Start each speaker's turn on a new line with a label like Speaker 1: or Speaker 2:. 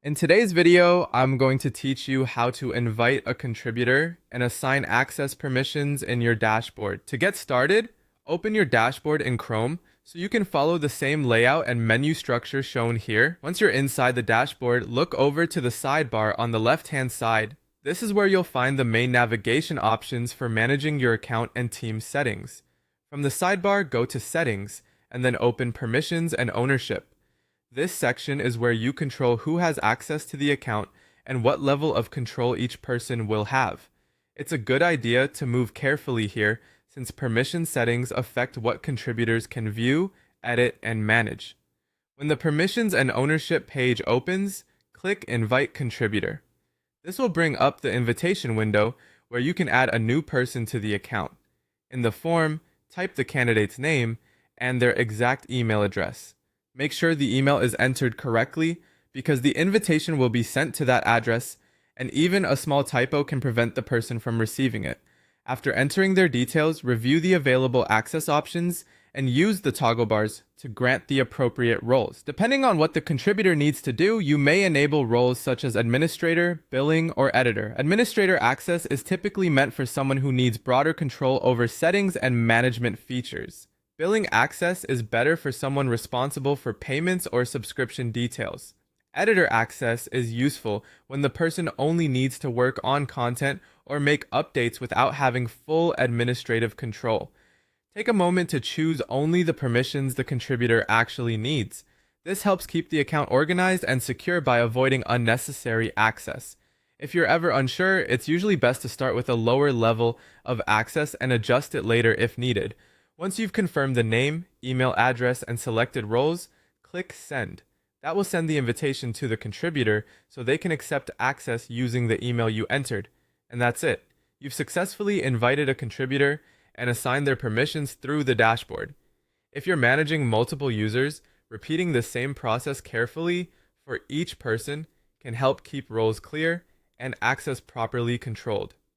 Speaker 1: In today's video, I'm going to teach you how to invite a contributor and assign access permissions in your dashboard. To get started, open your dashboard in Chrome so you can follow the same layout and menu structure shown here. Once you're inside the dashboard, look over to the sidebar on the left-hand side. This is where you'll find the main navigation options for managing your account and team settings. From the sidebar, go to Settings, and then open Permissions and Ownership. This section is where you control who has access to the account and what level of control each person will have. It's a good idea to move carefully here since permission settings affect what contributors can view, edit, and manage. When the Permissions and Ownership page opens, click Invite Contributor. This will bring up the invitation window where you can add a new person to the account. In the form, type the candidate's name and their exact email address. Make sure the email is entered correctly because the invitation will be sent to that address, and even a small typo can prevent the person from receiving it. After entering their details, review the available access options and use the toggle bars to grant the appropriate roles. Depending on what the contributor needs to do, you may enable roles such as administrator, billing, or editor. Administrator access is typically meant for someone who needs broader control over settings and management features. Billing access is better for someone responsible for payments or subscription details. Editor access is useful when the person only needs to work on content or make updates without having full administrative control. Take a moment to choose only the permissions the contributor actually needs. This helps keep the account organized and secure by avoiding unnecessary access. If you're ever unsure, it's usually best to start with a lower level of access and adjust it later if needed. Once you've confirmed the name, email address, and selected roles, click Send. That will send the invitation to the contributor so they can accept access using the email you entered. And that's it. You've successfully invited a contributor and assigned their permissions through the dashboard. If you're managing multiple users, repeating the same process carefully for each person can help keep roles clear and access properly controlled.